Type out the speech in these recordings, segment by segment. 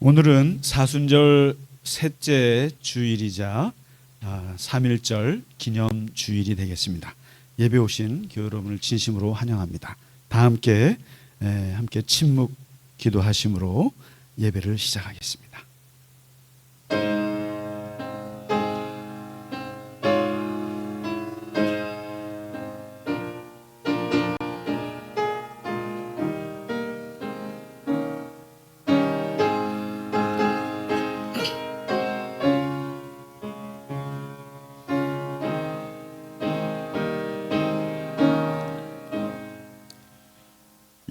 오늘은 사순절 셋째 주일이자 3.1절 기념 주일이 되겠습니다. 예배 오신 교회 여러분을 진심으로 환영합니다. 다 함께 침묵 기도하심으로 예배를 시작하겠습니다.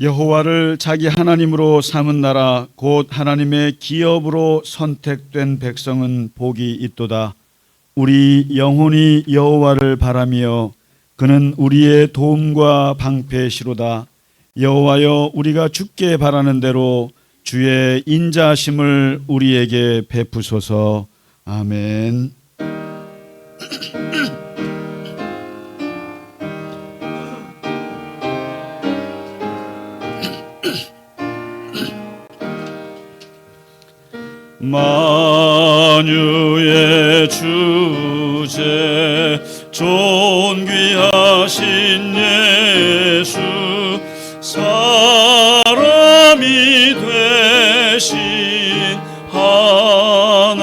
여호와를 자기 하나님으로 삼은 나라 곧 하나님의 기업으로 선택된 백성은 복이 있도다. 우리 영혼이 여호와를 바라며 그는 우리의 도움과 방패시로다. 여호와여, 우리가 주께 바라는 대로 주의 인자하심을 우리에게 베푸소서. 아멘. 만유의 주제 존귀하신 예수, 사람이 되신 하나님,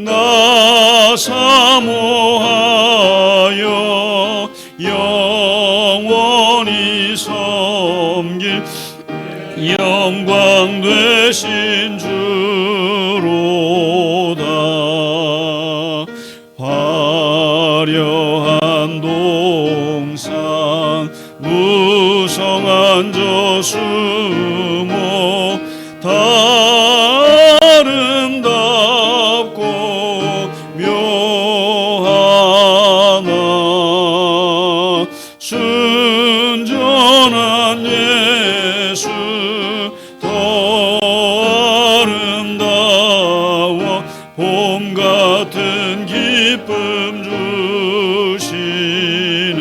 나 사모하여 영원히 섬길 영광 되신 주로다. 화려한 동산 무성한 저수목 다 아름답고 묘하나 순전한 예수 더 아름다워 봄 같은 기쁨 주시네.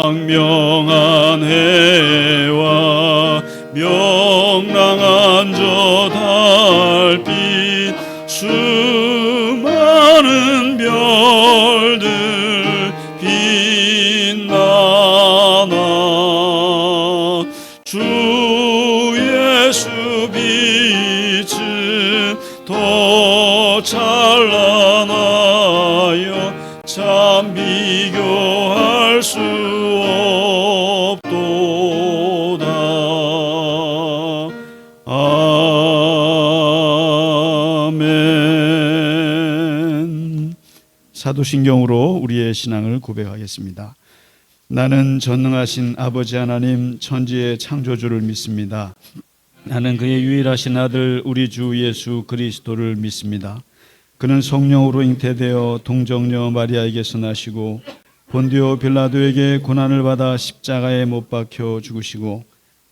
광명한 해와 명랑한 저 달빛, 수많은 별들 빛나나 주 예수 빛은 더 찬란하여 참 비교할 수 없도다. 아멘. 사도신경으로 우리의 신앙을 고백하겠습니다. 나는 전능하신 아버지 하나님 천지의 창조주를 믿습니다. 나는 그의 유일하신 아들 우리 주 예수 그리스도를 믿습니다. 그는 성령으로 잉태되어 동정녀 마리아에게서 나시고 본디오 빌라도에게 고난을 받아 십자가에 못 박혀 죽으시고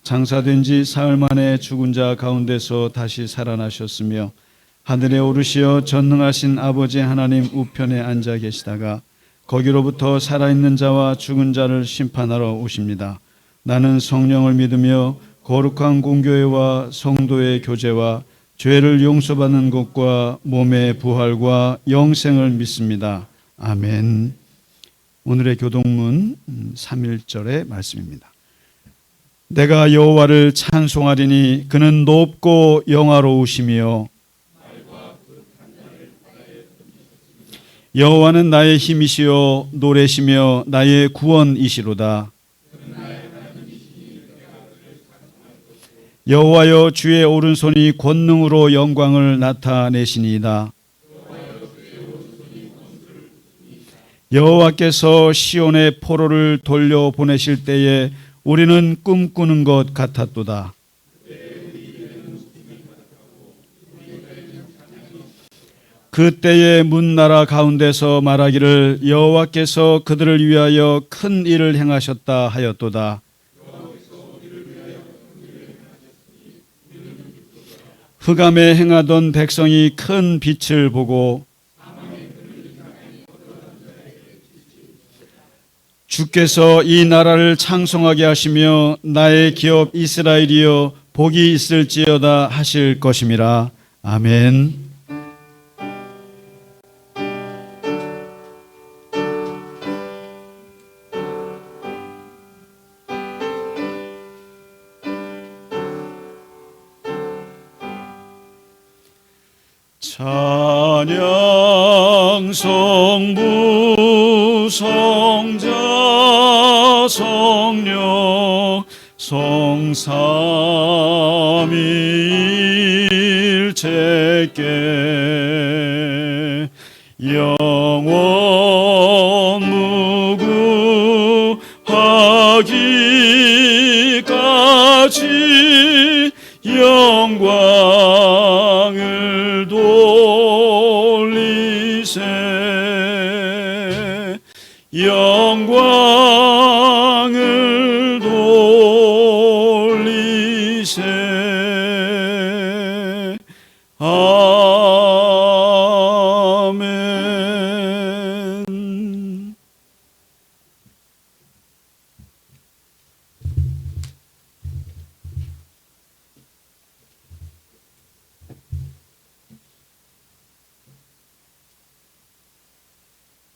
장사된 지 사흘 만에 죽은 자 가운데서 다시 살아나셨으며 하늘에 오르시어 전능하신 아버지 하나님 우편에 앉아 계시다가 거기로부터 살아있는 자와 죽은 자를 심판하러 오십니다. 나는 성령을 믿으며 거룩한 공교회와 성도의 교제와 죄를 용서받는 것과 몸의 부활과 영생을 믿습니다. 아멘. 오늘의 교동문 3.1절의 말씀입니다. 내가 여호와를 찬송하리니 그는 높고 영화로우시며 여호와는 나의 힘이시요 노래시며 나의 구원이시로다. 여호와여, 주의 오른손이 권능으로 영광을 나타내시니이다. 여호와께서 시온의 포로를 돌려보내실 때에 우리는 꿈꾸는 것 같았도다. 그때의 문나라 가운데서 말하기를 여호와께서 그들을 위하여 큰 일을 행하셨다 하였도다. 흑암에 행하던 백성이 큰 빛을 보고 주께서 이 나라를 창송하게 하시며 나의 기업 이스라엘이여 복이 있을지어다 하실 것임이라. 아멘. 찬양 성부 성자 성령 성삼위일체께 영원 무구하기까지 영광을 돌리세 영광을 돌리세. 아멘.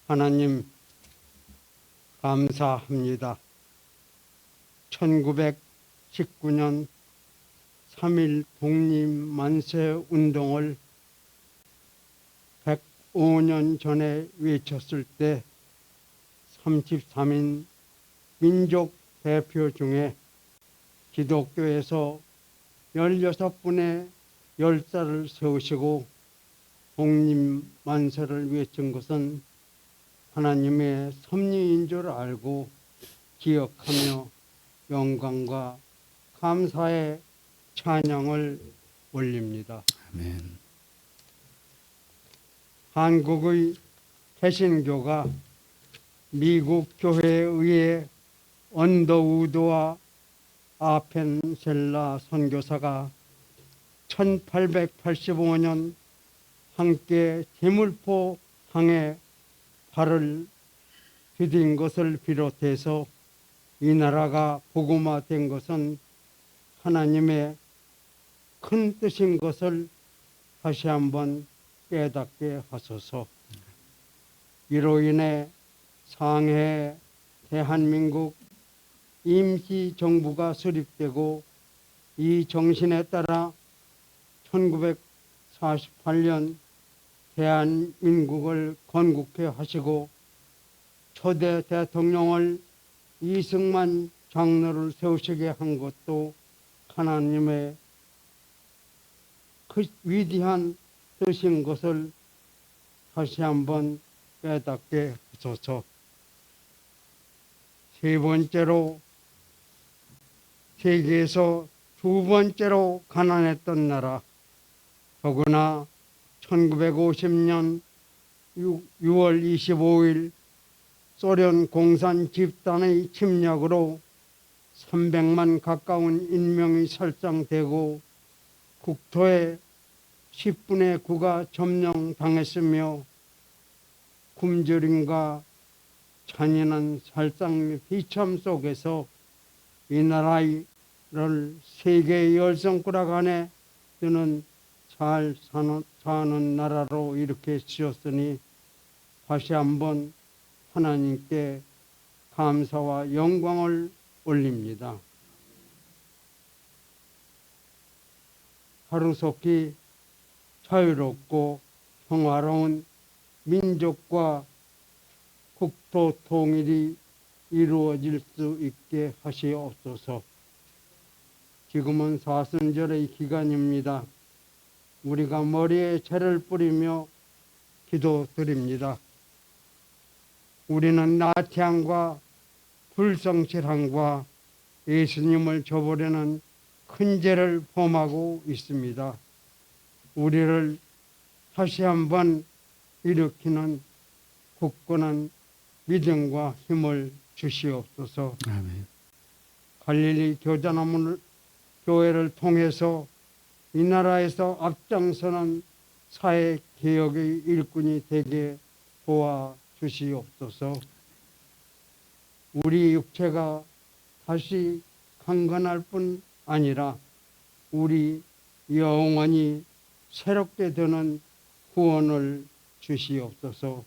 하나님 감사합니다. 1919년 3.1 독립만세 운동을 105년 전에 외쳤을 때 33인 민족 대표 중에 기독교에서 16분의 열사를 세우시고 독립만세를 외친 것은 하나님의 섭리인 줄 알고 기억하며 영광과 감사의 찬양을 올립니다. 아멘. 한국의 개신교가 미국 교회에 의해 언더우드와 아펜셀라 선교사가 1885년 함께 제물포 항에 발을 디딘 것을 비롯해서 이 나라가 복음화된 것은 하나님의 큰 뜻인 것을 다시 한번 깨닫게 하소서. 이로 인해 상해 대한민국 임시정부가 수립되고 이 정신에 따라 1948년 대한민국을 건국해 하시고 초대 대통령을 이승만 장로를 세우시게 한 것도 하나님의 그 위대한 뜻인 것을 다시 한번 깨닫게 하소서. 세 번째로 세계에서 두 번째로 가난했던 나라, 더구나 1950년 6월 25일 소련 공산 집단의 침략으로 300만 가까운 인명이 살상되고 국토의 10분의 9가 점령당했으며 굶주림과 잔인한 살상 및 비참 속에서 이 나라를 세계 열성구락 안에 드는 잘 사는 나라로 이렇게 지었으니 다시 한번 하나님께 감사와 영광을 올립니다. 하루속히 자유롭고 평화로운 민족과 국토 통일이 이루어질 수 있게 하시옵소서. 지금은 사순절의 기간입니다. 우리가 머리에 채를 뿌리며 기도드립니다. 우리는 나태함과 불성실함과 예수님을 저버리는 큰 죄를 범하고 있습니다. 우리를 다시 한번 일으키는 굳건한 믿음과 힘을 주시옵소서. 아멘. 갈릴리 교회를 통해서 이 나라에서 앞장서는 사회 개혁의 일꾼이 되게 도와주시옵소서. 우리 육체가 다시 강건할 뿐 아니라 우리 영원히 새롭게 되는 구원을 주시옵소서.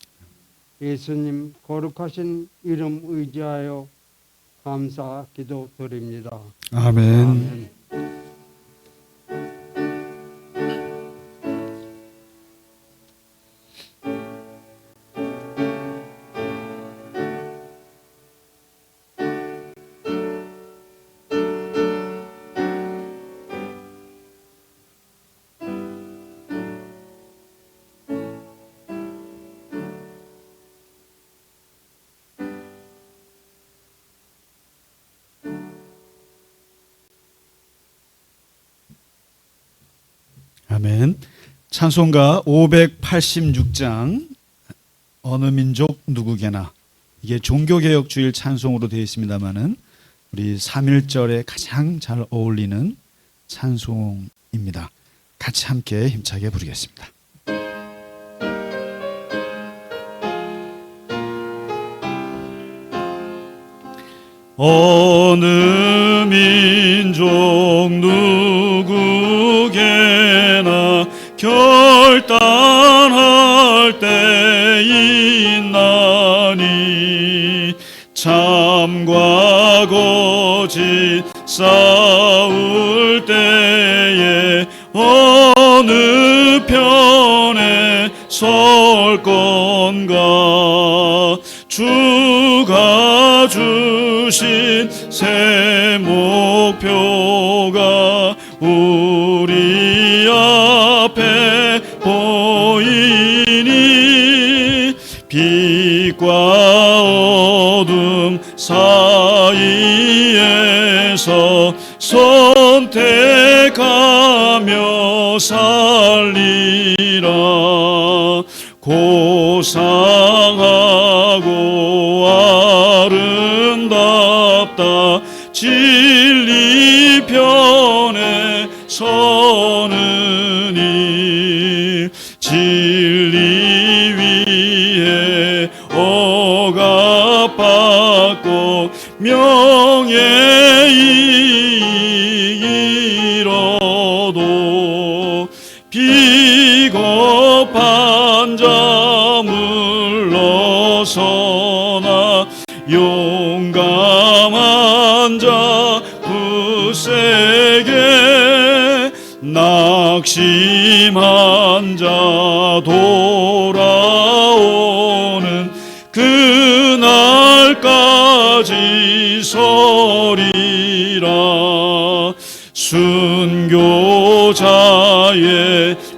예수님 거룩하신 이름 의지하여 감사 기도드립니다. 아멘. 아멘. 찬송가 586장 어느 민족 누구게나, 이게 종교개혁 주일 찬송으로 되어 있습니다마는 우리 3.1절에 가장 잘 어울리는 찬송입니다. 같이 함께 힘차게 부르겠습니다. 어느 민족 누구게나 결단할 때 있나니 참과 거짓 싸울 때에 어느 편에 설 건가. 주가 주신 새 목표가 우리 앞에 보이니 빛과 어둠 사이에서 선택하며 살리라. 고상하고 아름답다 진리 편에 서느니 진리 위에 억압받고 명예 이뤄도 비겁한 자 물러서나 용감한 자 굳세게 낙심한 자 돌아오는 그날까지 서리라. 순교자의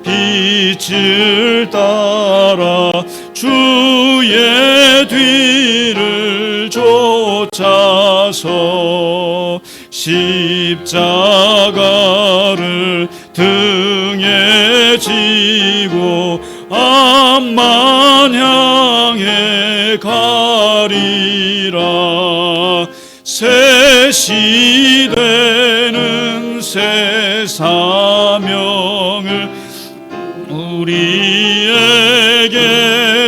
빛을 따라 주의 뒤를 쫓아서 십자가를 등에 지고 앞만 향해 가리라. 새 시대는 새 사명을 우리에게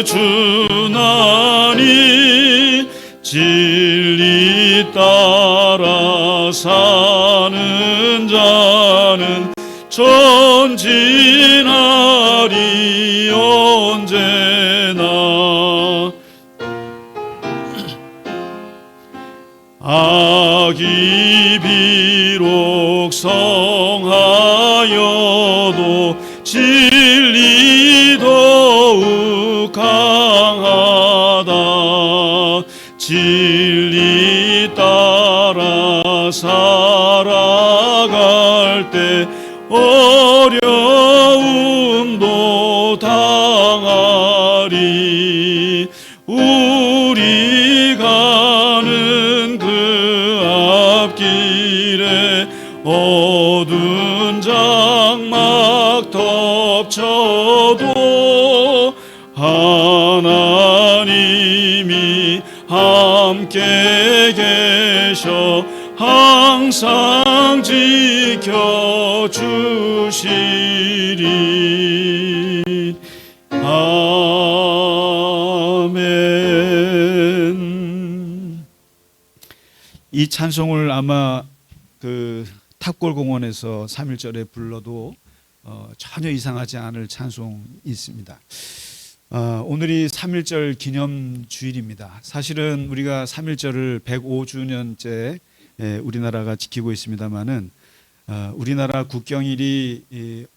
주나니 진리 따라 사는 자는 전진하리 언제나. 악이 비록 성하여도 진리 더욱 강하다. 진리 따라 살아갈 때 어려움도 당하리. 우리 가는 그 앞길에 어두운 장막 덮쳐도 하나님이 함께 계셔 항상 지켜주시리. 아멘. 이 찬송을 아마 그 탑골공원에서 3.1절에 불러도 전혀 이상하지 않을 찬송이 있습니다. 오늘이 3.1절 기념 주일입니다. 사실은 우리가 3.1절을 105주년째 우리나라가 지키고 있습니다만은 우리나라 국경일이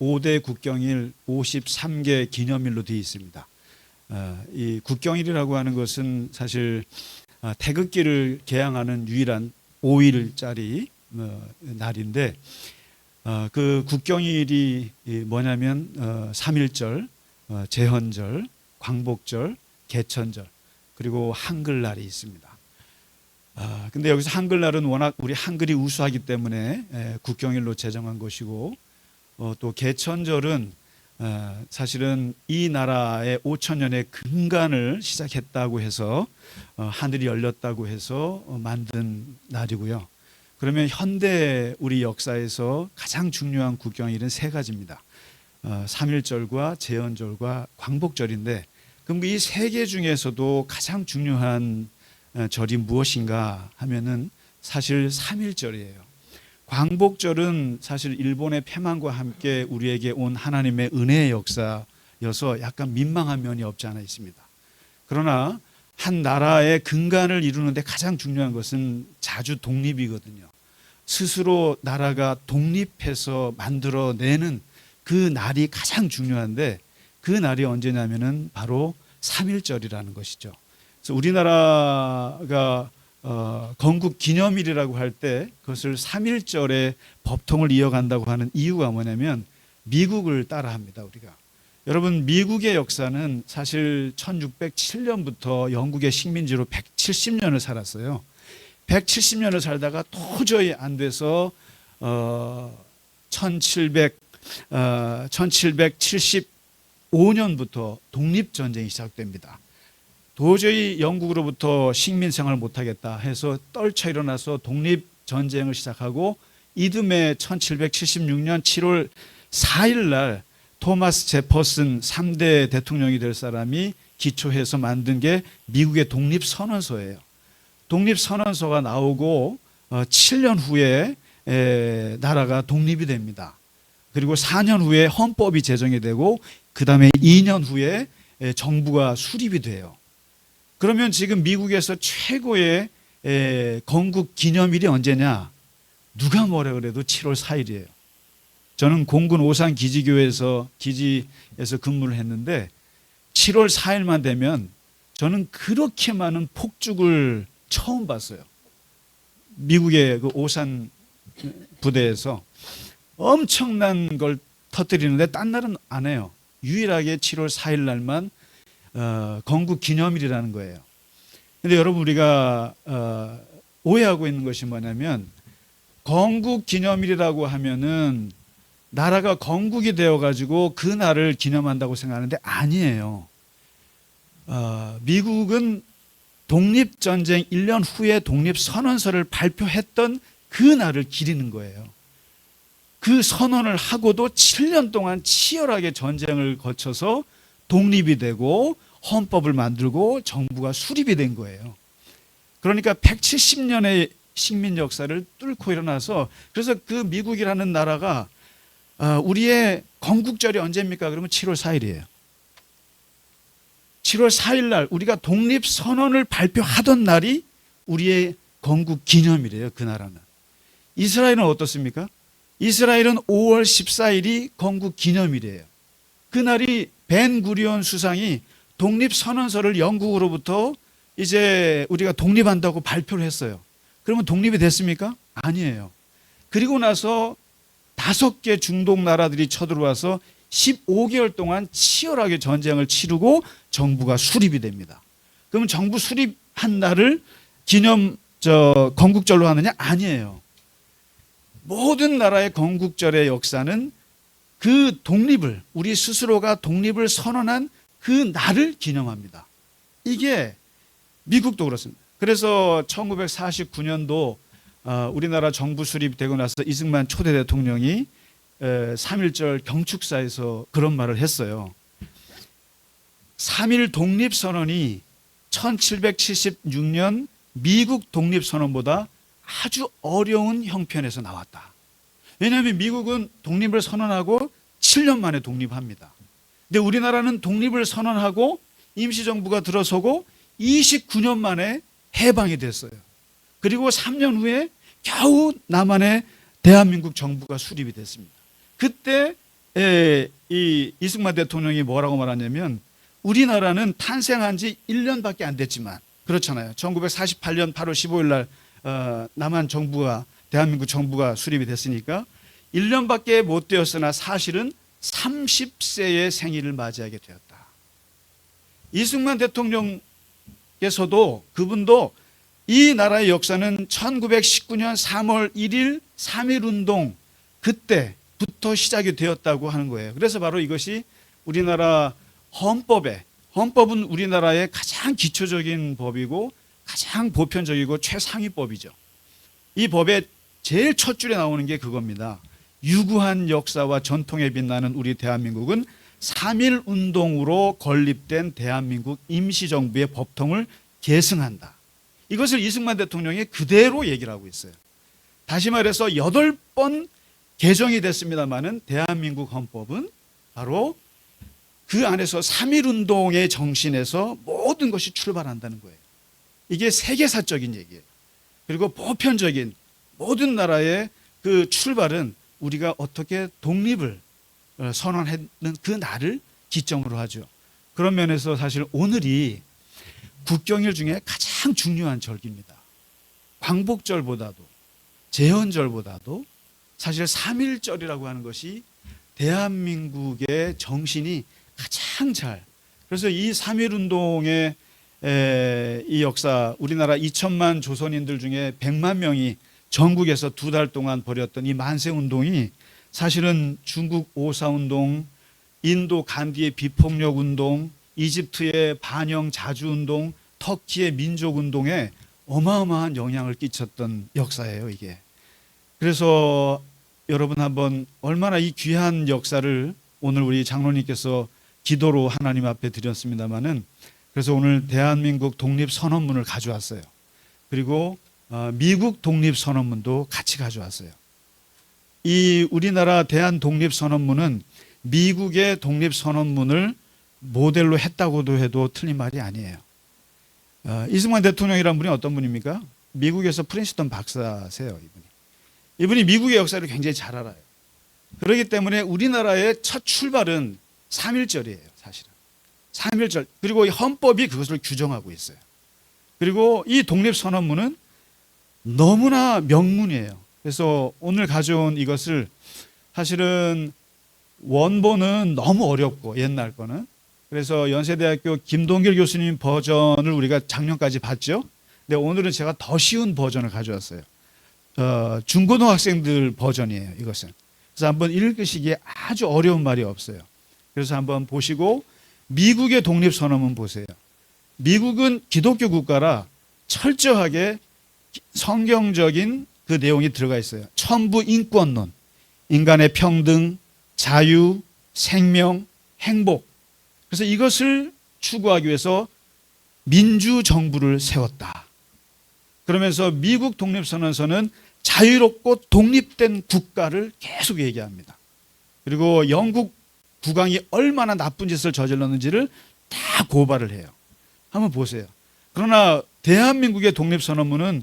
5대 국경일 53개 기념일로 되어 있습니다. 이 국경일이라고 하는 것은 사실 태극기를 개항하는 유일한 5일짜리 날인데 그 국경일이 뭐냐면 3.1절, 제헌절, 광복절, 개천절 그리고 한글날이 있습니다. 근데 여기서 한글날은 워낙 우리 한글이 우수하기 때문에 국경일로 제정한 것이고 또 개천절은 사실은 이 나라의 5천년의 근간을 시작했다고 해서 하늘이 열렸다고 해서 만든 날이고요. 그러면 현대 우리 역사에서 가장 중요한 국경일은 세 가지입니다. 3.1절과 제헌절과 광복절인데 그럼 이 세 개 중에서도 가장 중요한 절이 무엇인가 하면은 사실 3.1절이에요. 광복절은 사실 일본의 패망과 함께 우리에게 온 하나님의 은혜의 역사여서 약간 민망한 면이 없지 않아 있습니다. 그러나 한 나라의 근간을 이루는데 가장 중요한 것은 자주 독립이거든요. 스스로 나라가 독립해서 만들어내는 그 날이 가장 중요한데 그 날이 언제냐면은 바로 3.1절이라는 것이죠. 그래서 우리나라가 건국 기념일이라고 할 때 그것을 3.1절의 법통을 이어간다고 하는 이유가 뭐냐면 미국을 따라합니다. 우리가 여러분 미국의 역사는 사실 1607년부터 영국의 식민지로 170년을 살았어요. 170년을 살다가 도저히 안 돼서 1775년부터 독립전쟁이 시작됩니다. 도저히 영국으로부터 식민생활을 못하겠다 해서 떨쳐 일어나서 독립전쟁을 시작하고 이듬해 1776년 7월 4일 날 토마스 제퍼슨 3대 대통령이 될 사람이 기초해서 만든 게 미국의 독립선언서예요. 독립선언서가 나오고 7년 후에 나라가 독립이 됩니다. 그리고 4년 후에 헌법이 제정이 되고 그 다음에 2년 후에 정부가 수립이 돼요. 그러면 지금 미국에서 최고의 건국 기념일이 언제냐? 누가 뭐라 그래도 7월 4일이에요. 저는 공군 오산 기지교에서 근무를 했는데 7월 4일만 되면 저는 그렇게 많은 폭죽을 처음 봤어요. 미국의 그 오산 부대에서 엄청난 걸 터뜨리는데 딴 날은 안 해요. 유일하게 7월 4일 날만 건국 기념일이라는 거예요. 근데 여러분 우리가 오해하고 있는 것이 뭐냐면 건국 기념일이라고 하면은 나라가 건국이 되어 가지고 그 날을 기념한다고 생각하는데 아니에요. 미국은 독립전쟁 1년 후에 독립선언서를 발표했던 그 날을 기리는 거예요. 그 선언을 하고도 7년 동안 치열하게 전쟁을 거쳐서 독립이 되고 헌법을 만들고 정부가 수립이 된 거예요. 그러니까 170년의 식민 역사를 뚫고 일어나서 그래서 그 미국이라는 나라가 우리의 건국절이 언제입니까? 그러면 7월 4일이에요. 7월 4일 날 우리가 독립선언을 발표하던 날이 우리의 건국 기념일이에요. 그 나라는. 이스라엘은 어떻습니까? 이스라엘은 5월 14일이 건국 기념일이에요. 그날이 벤구리온 수상이 독립선언서를 영국으로부터 이제 우리가 독립한다고 발표를 했어요. 그러면 독립이 됐습니까? 아니에요. 그리고 나서 5개 중동 나라들이 쳐들어와서 15개월 동안 치열하게 전쟁을 치르고 정부가 수립이 됩니다. 그러면 정부 수립한 날을 건국절로 하느냐? 아니에요. 모든 나라의 건국절의 역사는 그 독립을 우리 스스로가 독립을 선언한 그 날을 기념합니다. 이게 미국도 그렇습니다. 그래서 1949년도 우리나라 정부 수립되고 나서 이승만 초대 대통령이 3.1절 경축사에서 그런 말을 했어요. 3.1 독립선언이 1776년 미국 독립선언보다 아주 어려운 형편에서 나왔다. 왜냐하면 미국은 독립을 선언하고 7년 만에 독립합니다. 근데 우리나라는 독립을 선언하고 임시정부가 들어서고 29년 만에 해방이 됐어요. 그리고 3년 후에 겨우 남한의 대한민국 정부가 수립이 됐습니다. 그때 이 이승만 대통령이 뭐라고 말하냐면 우리나라는 탄생한 지 1년밖에 안 됐지만 그렇잖아요. 1948년 8월 15일 날 남한 정부가 대한민국 정부가 수립이 됐으니까 1년밖에 못 되었으나 사실은 30세의 생일을 맞이하게 되었다. 이승만 대통령께서도 그분도 이 나라의 역사는 1919년 3월 1일 3.1운동 그때부터 시작이 되었다고 하는 거예요. 그래서 바로 이것이 우리나라 헌법은 우리나라의 가장 기초적인 법이고 가장 보편적이고 최상위법이죠. 이 법의 제일 첫 줄에 나오는 게 그겁니다. 유구한 역사와 전통에 빛나는 우리 대한민국은 3.1운동으로 건립된 대한민국 임시정부의 법통을 계승한다. 이것을 이승만 대통령이 그대로 얘기를 하고 있어요. 다시 말해서 8번 개정이 됐습니다마는 대한민국 헌법은 바로 그 안에서 3.1운동의 정신에서 모든 것이 출발한다는 거예요. 이게 세계사적인 얘기예요. 그리고 보편적인 모든 나라의 그 출발은 우리가 어떻게 독립을 선언하는 그 날을 기점으로 하죠. 그런 면에서 사실 오늘이 국경일 중에 가장 중요한 절기입니다. 광복절보다도 제헌절보다도 사실 3.1절이라고 하는 것이 대한민국의 정신이 가장 그래서 이 3.1운동의 이 역사 우리나라 2천만 조선인들 중에 100만 명이 전국에서 2달 동안 벌였던 이 만세운동이 사실은 중국 오사운동, 인도 간디의 비폭력운동, 이집트의 반영 자주운동, 터키의 민족운동에 어마어마한 영향을 끼쳤던 역사예요, 이게. 그래서 여러분 한번 얼마나 이 귀한 역사를 오늘 우리 장로님께서 기도로 하나님 앞에 드렸습니다마는 그래서 오늘 대한민국 독립선언문을 가져왔어요. 그리고 미국 독립선언문도 같이 가져왔어요. 이 우리나라 대한독립선언문은 미국의 독립선언문을 모델로 했다고도 해도 틀린 말이 아니에요. 이승만 대통령이란 분이 어떤 분입니까? 미국에서 프린스턴 박사세요. 이분이 미국의 역사를 굉장히 잘 알아요. 그렇기 때문에 우리나라의 첫 출발은 3.1절이에요. 사실은 3.1절 그리고 이 헌법이 그것을 규정하고 있어요. 그리고 이 독립선언문은 너무나 명문이에요. 그래서 오늘 가져온 이것을 사실은 원본은 너무 어렵고 옛날 거는 그래서 연세대학교 김동길 교수님 버전을 우리가 작년까지 봤죠. 근데 오늘은 제가 더 쉬운 버전을 가져왔어요. 중고등학생들 버전이에요. 이것은. 그래서 한번 읽으시기에 아주 어려운 말이 없어요. 그래서 한번 보시고 미국의 독립선언문 보세요. 미국은 기독교 국가라 철저하게 성경적인 그 내용이 들어가 있어요. 천부 인권론, 인간의 평등, 자유, 생명, 행복. 그래서 이것을 추구하기 위해서 민주정부를 세웠다. 그러면서 미국 독립선언서는 자유롭고 독립된 국가를 계속 얘기합니다. 그리고 영국 국왕이 얼마나 나쁜 짓을 저질렀는지를 다 고발을 해요. 한번 보세요. 그러나 대한민국의 독립선언문은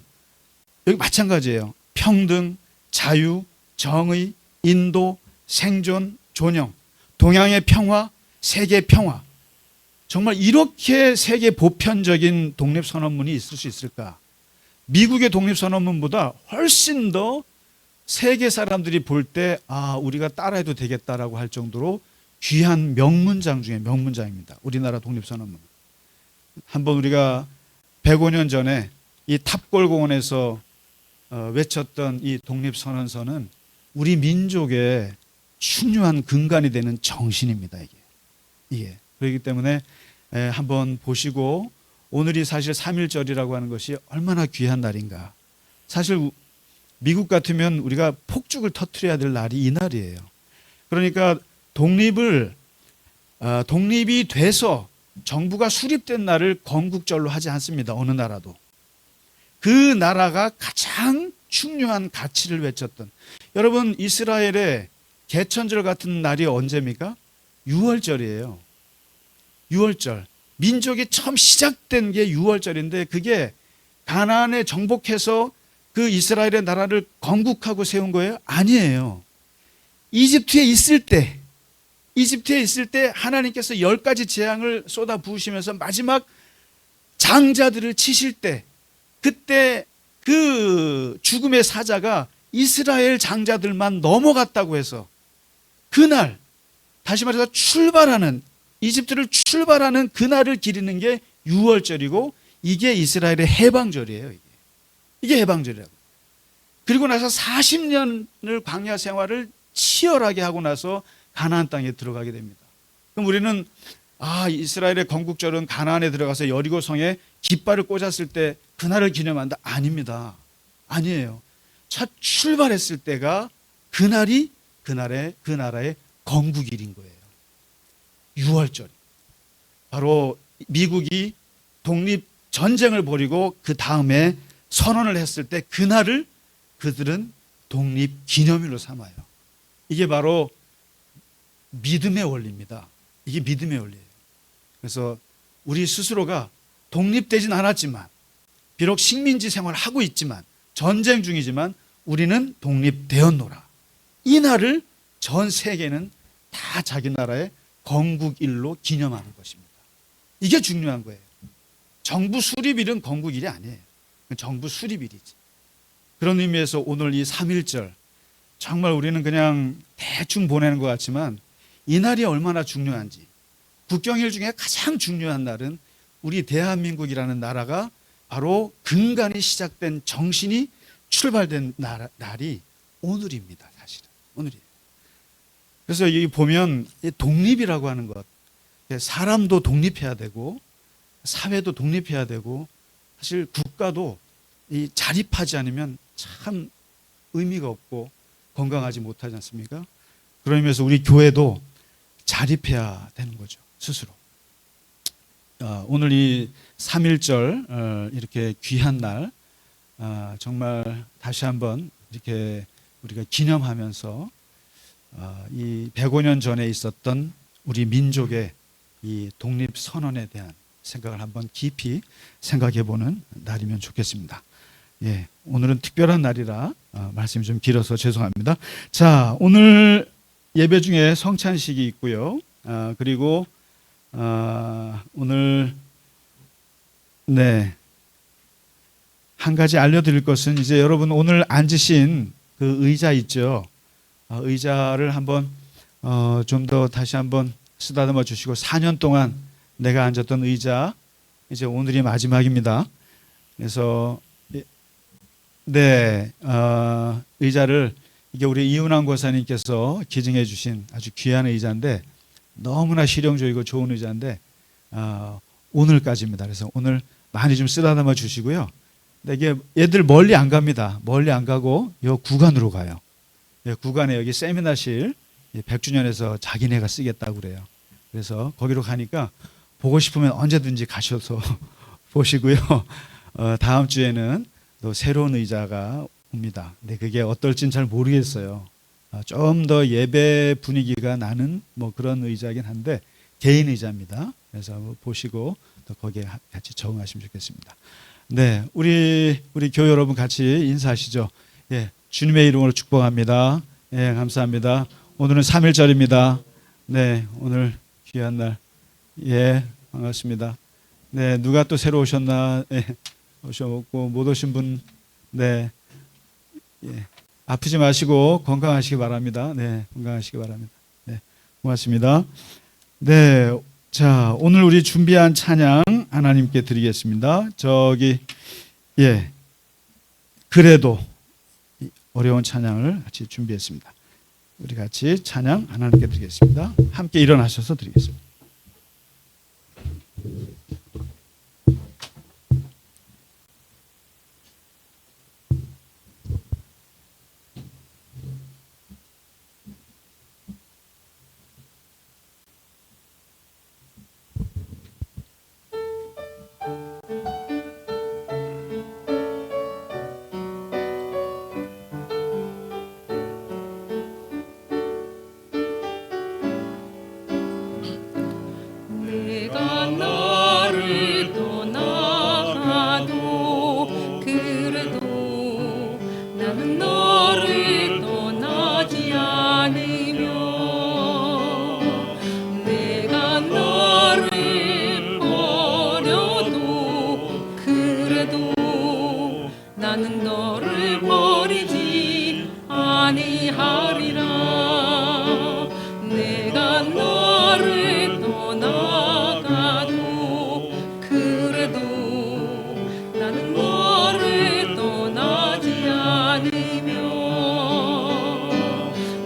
여기 마찬가지예요. 평등, 자유, 정의, 인도, 생존, 존영, 동양의 평화, 세계 평화. 정말 이렇게 세계 보편적인 독립선언문이 있을 수 있을까? 미국의 독립선언문보다 훨씬 더 세계 사람들이 볼 때 우리가 따라해도 되겠다라고 할 정도로 귀한 명문장 중에 명문장입니다. 우리나라 독립선언문. 한번 우리가 105년 전에 이 탑골공원에서 외쳤던 이 독립선언서는 우리 민족의 중요한 근간이 되는 정신입니다. 이게. 그렇기 때문에 한번 보시고 오늘이 사실 3.1절이라고 하는 것이 얼마나 귀한 날인가. 사실 미국 같으면 우리가 폭죽을 터뜨려야 될 날이 이 날이에요. 그러니까 독립이 돼서 정부가 수립된 날을 건국절로 하지 않습니다. 어느 나라도. 그 나라가 가장 중요한 가치를 외쳤던, 여러분 이스라엘의 개천절 같은 날이 언제입니까? 6월절이에요. 6월절. 민족이 처음 시작된 게 6월절인데 그게 가나안에 정복해서 그 이스라엘의 나라를 건국하고 세운 거예요? 아니에요. 이집트에 있을 때 하나님께서 10가지 재앙을 쏟아 부으시면서 마지막 장자들을 치실 때, 그때 그 죽음의 사자가 이스라엘 장자들만 넘어갔다고 해서 그날, 다시 말해서 이집트를 출발하는 그날을 기리는 게 6월절이고 이게 이스라엘의 해방절이에요. 이게 해방절이라고. 그리고 나서 40년을 광야 생활을 치열하게 하고 나서 가나안 땅에 들어가게 됩니다. 그럼 우리는 이스라엘의 건국절은 가나안에 들어가서 여리고 성에 깃발을 꽂았을 때 그날을 기념한다? 아닙니다. 아니에요. 첫 출발했을 때가 그날이 그 나라의 건국일인 거예요. 6월절. 바로 미국이 독립전쟁을 벌이고 그 다음에 선언을 했을 때 그날을 그들은 독립기념일로 삼아요. 이게 바로 믿음의 원리입니다. 이게 믿음의 원리예요. 그래서 우리 스스로가 독립되진 않았지만, 비록 식민지 생활을 하고 있지만, 전쟁 중이지만 우리는 독립되었노라. 이 날을 전 세계는 다 자기 나라의 건국일로 기념하는 것입니다. 이게 중요한 거예요. 정부 수립일은 건국일이 아니에요. 정부 수립일이지. 그런 의미에서 오늘 이 3.1절, 정말 우리는 그냥 대충 보내는 것 같지만 이 날이 얼마나 중요한지, 국경일 중에 가장 중요한 날은 우리 대한민국이라는 나라가 바로 근간이 시작된, 정신이 출발된 날이 오늘입니다. 사실은 오늘이에요. 그래서 여기 보면 독립이라고 하는 것, 사람도 독립해야 되고 사회도 독립해야 되고, 사실 국가도 이 자립하지 않으면 참 의미가 없고 건강하지 못하지 않습니까? 그런 의미에서 우리 교회도 자립해야 되는 거죠, 스스로. 오늘 이 3.1절 이렇게 귀한 날, 정말 다시 한번 이렇게 우리가 기념하면서 이 105년 전에 있었던 우리 민족의 이 독립 선언에 대한 생각을 한번 깊이 생각해 보는 날이면 좋겠습니다. 예, 오늘은 특별한 날이라 말씀이 좀 길어서 죄송합니다. 자, 오늘 예배 중에 성찬식이 있고요. 그리고 오늘 한 가지 알려드릴 것은, 이제 여러분 오늘 앉으신 그 의자 있죠. 의자를 한번 좀 더 다시 한번 쓰다듬어 주시고, 4년 동안 내가 앉았던 의자, 이제 오늘이 마지막입니다. 그래서 의자를, 이게 우리 이은환 권사님께서 기증해 주신 아주 귀한 의자인데, 너무나 실용적이고 좋은 의자인데 오늘까지입니다. 그래서 오늘 많이 좀 쓰다듬어 주시고요. 근데 이게 얘들 멀리 안 갑니다. 멀리 안 가고 요 구간으로 가요. 구간에 여기 세미나실 100주년에서 자기네가 쓰겠다고 그래요. 그래서 거기로 가니까 보고 싶으면 언제든지 가셔서 보시고요. 다음 주에는 또 새로운 의자가 옵니다. 근데 그게 어떨지는 잘 모르겠어요. 좀 더 예배 분위기가 나는 뭐 그런 의자긴 한데 개인 의자입니다. 그래서 한번 보시고 또 거기에 같이 적응하시면 좋겠습니다. 네, 우리 교회 여러분 같이 인사하시죠. 예, 주님의 이름으로 축복합니다. 예, 감사합니다. 오늘은 3.1절입니다. 네, 오늘 귀한 날. 예, 반갑습니다. 네, 누가 또 새로 오셨나? 예, 오셨고 못 오신 분, 네, 예, 아프지 마시고 건강하시기 바랍니다. 네, 건강하시기 바랍니다. 네, 고맙습니다. 네, 자, 오늘 우리 준비한 찬양 하나님께 드리겠습니다. 그래도 어려운 찬양을 같이 준비했습니다. 우리 같이 찬양 하나님께 드리겠습니다. 함께 일어나셔서 드리겠습니다. 내가 너를 떠나가도 그래도 나는 너를 떠나지 않으며 내가 너를 버려도 그래도 나는 너를 버리지 아니하리라. 내가 너를 떠나가도 그래도 나는 너를 떠나지 않으며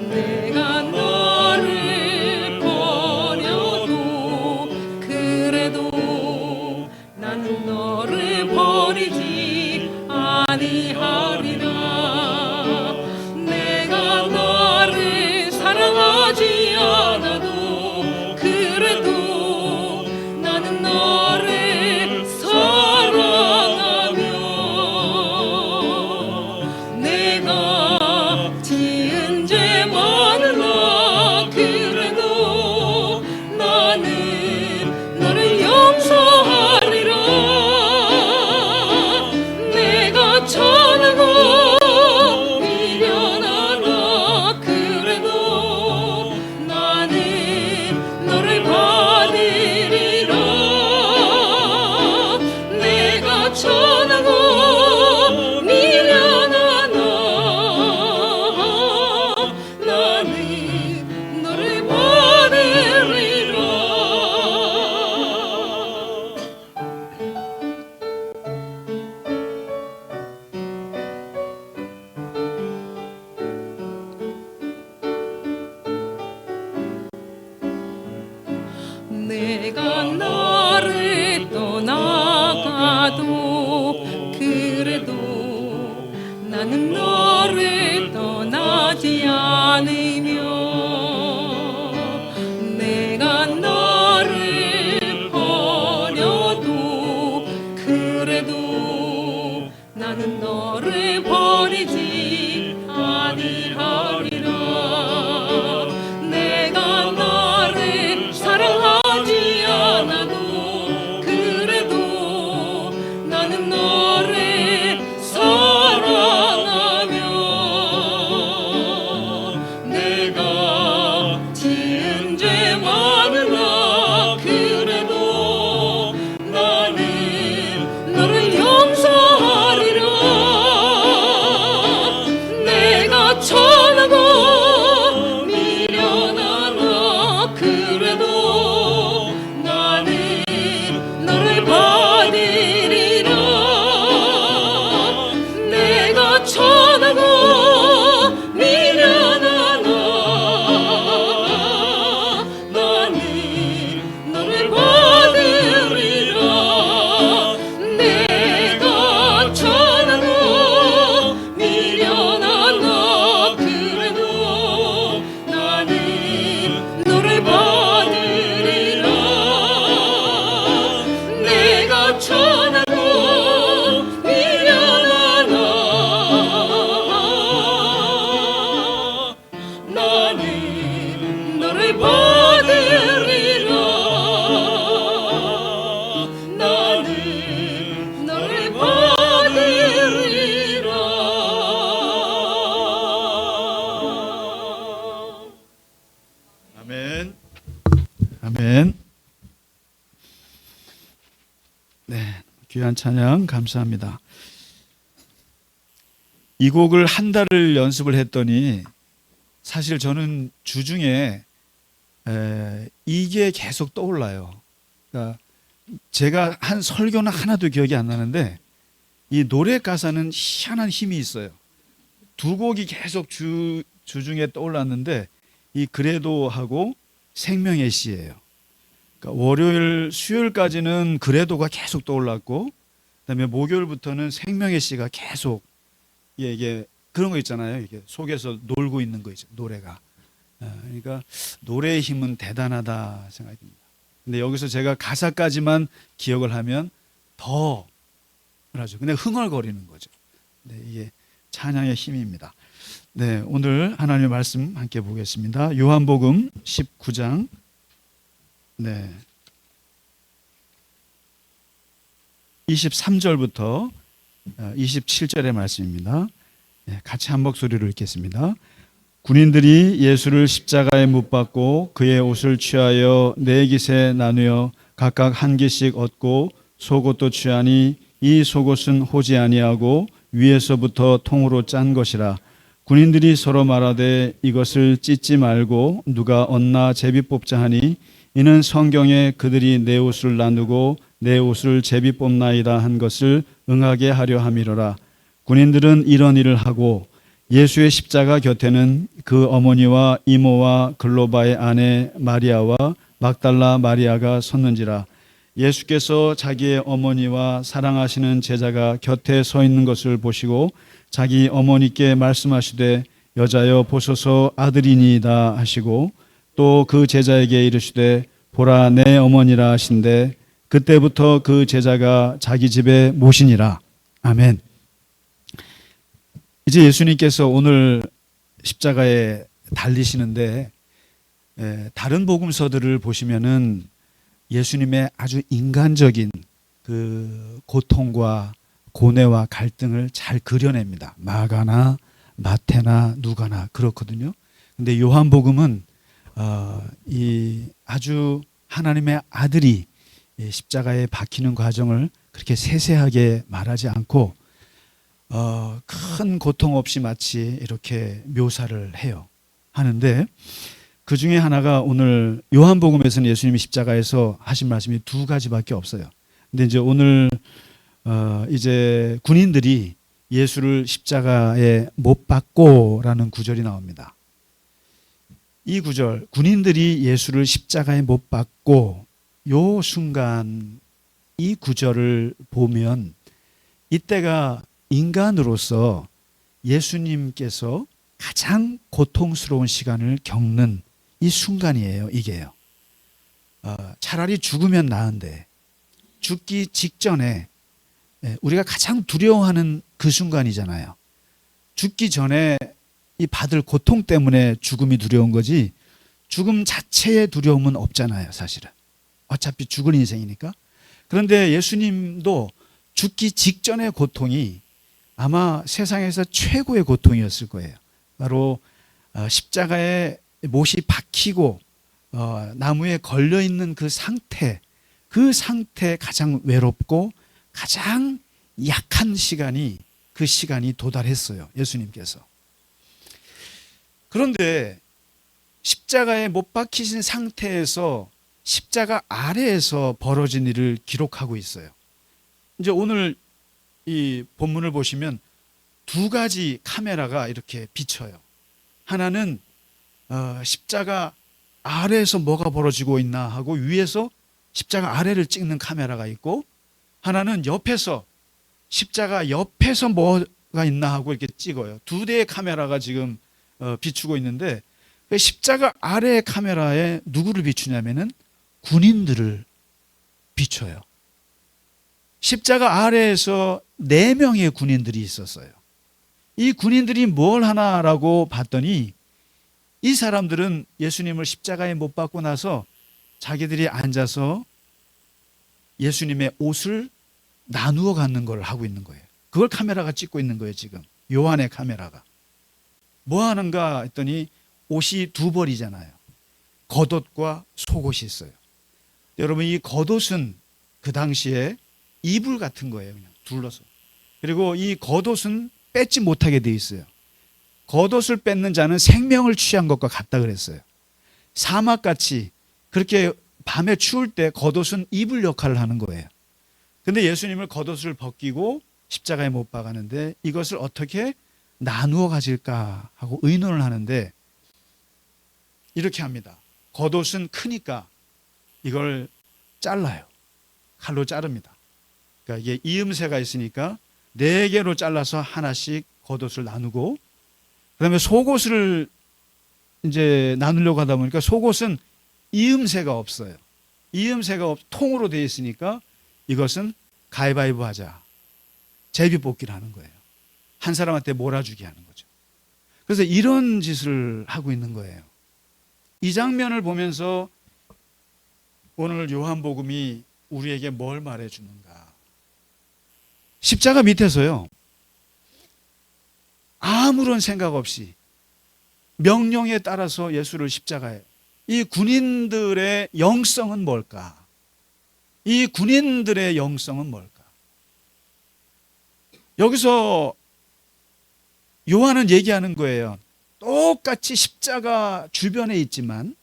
내가 너를 버려도 그래도 나는 너를 버리지 아니하리라. 내가 너를 사랑하지 않아도 그래도 나는 너를 사랑하며 내가 지은 죄 많으나 그래도 나는 너를 용서하리라. 내가 천하고 미련하나 그래도 나는 너를 받으리라. 내가 천하고 미련하나 나는 너를 받으리라. 내가 너를 떠나가도 그래도 나는 너를 떠나지 않으며 내가 너를 버려도 그래도 나는 너를 버리지 아니하리라. 내가 너를 사랑하지 않아도 그래도 나는 너를 사랑하며 내가 지은 죄 많으나 그래도 나는 너를 용서하리라. 내가 천하고 미련하나 그래도 나는 너를 받으리라. 내가 천하고 미련하나 나는 너를 받으리라. 내가 천하고 미련하나 그래도 나는 너를 받으리라. 내가 천하고 미련하나 나는 너를 받으리라. 나는 너를 받으리라. 아멘. 아멘. 네, 귀한 찬양 감사합니다. 이 곡을 한 달을 연습을 했더니 사실 저는 주중에 이게 계속 떠올라요. 그러니까 제가 한 설교는 하나도 기억이 안 나는데 이 노래 가사는 희한한 힘이 있어요. 두 곡이 계속 주중에 떠올랐는데 이 그래도하고 생명의 시예요. 그러니까 월요일, 수요일까지는 그래도가 계속 떠올랐고 그다음에 목요일부터는 생명의 시가 계속 이게 그런 거 있잖아요. 이게 속에서 놀고 있는 거 있죠. 노래가. 그러니까 노래의 힘은 대단하다 생각이 듭니다. 근데 여기서 제가 가사까지만 기억을 하면 더 하죠. 근데 흥얼거리는 거죠. 네, 이게 찬양의 힘입니다. 네, 오늘 하나님의 말씀 함께 보겠습니다. 요한복음 19장. 네. 23절부터 27절의 말씀입니다. 같이 한 목소리로 읽겠습니다. 군인들이 예수를 십자가에 못 박고 그의 옷을 취하여 네 깃에 나누어 각각 한 깃씩 얻고 속옷도 취하니 이 속옷은 호지 아니하고 위에서부터 통으로 짠 것이라. 군인들이 서로 말하되 이것을 찢지 말고 누가 얻나 제비 뽑자 하니 이는 성경에 그들이 내 옷을 나누고 내 옷을 제비 뽑나이다 한 것을 응하게 하려 함이로라. 군인들은 이런 일을 하고 예수의 십자가 곁에는 그 어머니와 이모와 글로바의 아내 마리아와 막달라 마리아가 섰는지라. 예수께서 자기의 어머니와 사랑하시는 제자가 곁에 서 있는 것을 보시고 자기 어머니께 말씀하시되 여자여 보소서 아들이니이다 하시고 또 그 제자에게 이르시되 보라 내 어머니라 하신대 그때부터 그 제자가 자기 집에 모시니라. 아멘. 이제 예수님께서 오늘 십자가에 달리시는데 다른 복음서들을 보시면은 예수님의 아주 인간적인 그 고통과 고뇌와 갈등을 잘 그려냅니다. 마가나 마태나 누가나 그렇거든요. 근데 요한복음은 이 아주 하나님의 아들이 십자가에 박히는 과정을 그렇게 세세하게 말하지 않고 큰 고통 없이 마치 이렇게 묘사를 해요. 하는데 그 중에 하나가 오늘 요한복음에서는 예수님이 십자가에서 하신 말씀이 두 가지밖에 없어요. 근데 이제 오늘 이제 군인들이 예수를 십자가에 못 박고라는 구절이 나옵니다. 이 구절, 군인들이 예수를 십자가에 못 박고 요 순간 이 구절을 보면 이때가 인간으로서 예수님께서 가장 고통스러운 시간을 겪는 이 순간이에요. 이게요. 차라리 죽으면 나은데 죽기 직전에 우리가 가장 두려워하는 그 순간이잖아요. 죽기 전에 이 받을 고통 때문에 죽음이 두려운 거지 죽음 자체의 두려움은 없잖아요. 사실은. 어차피 죽을 인생이니까. 그런데 예수님도 죽기 직전의 고통이 아마 세상에서 최고의 고통이었을 거예요. 바로 십자가에 못이 박히고 나무에 걸려있는 그 상태 가장 외롭고 가장 약한 시간이 그 시간이 도달했어요. 예수님께서. 그런데 십자가에 못 박히신 상태에서 십자가 아래에서 벌어진 일을 기록하고 있어요. 이제 오늘 이 본문을 보시면 두 가지 카메라가 이렇게 비쳐요. 하나는 십자가 아래에서 뭐가 벌어지고 있나 하고 위에서 십자가 아래를 찍는 카메라가 있고 하나는 옆에서 십자가 옆에서 뭐가 있나 하고 이렇게 찍어요. 두 대의 카메라가 지금 비추고 있는데 십자가 아래 카메라에 누구를 비추냐면은 군인들을 비춰요. 십자가 아래에서 4명의 군인들이 있었어요. 이 군인들이 뭘 하나라고 봤더니 이 사람들은 예수님을 십자가에 못 박고 나서 자기들이 앉아서 예수님의 옷을 나누어 갖는 걸 하고 있는 거예요. 그걸 카메라가 찍고 있는 거예요. 지금 요한의 카메라가. 뭐 하는가 했더니 옷이 두 벌이잖아요. 겉옷과 속옷이 있어요. 여러분 이 겉옷은 그 당시에 이불 같은 거예요. 그냥 둘러서. 그리고 이 겉옷은 뺏지 못하게 돼 있어요. 겉옷을 뺏는 자는 생명을 취한 것과 같다 그랬어요. 사막같이 그렇게 밤에 추울 때 겉옷은 이불 역할을 하는 거예요. 근데 예수님을 겉옷을 벗기고 십자가에 못 박았는데 이것을 어떻게 나누어 가질까 하고 의논을 하는데 이렇게 합니다. 겉옷은 크니까 이걸 잘라요. 칼로 자릅니다. 그러니까 이게 이음새가 있으니까 4개로 잘라서 하나씩 겉옷을 나누고 그다음에 속옷을 이제 나누려고 하다 보니까 속옷은 이음새가 없어요. 이음새가 통으로 되어 있으니까 이것은 가위바위보 하자. 제비뽑기를 하는 거예요. 한 사람한테 몰아주게 하는 거죠. 그래서 이런 짓을 하고 있는 거예요. 이 장면을 보면서 오늘 요한복음이 우리에게 뭘 말해주는가? 십자가 밑에서요, 아무런 생각 없이 명령에 따라서 예수를 십자가에, 이 군인들의 영성은 뭘까? 이 군인들의 영성은 뭘까? 여기서 요한은 얘기하는 거예요. 똑같이 십자가 주변에 있지만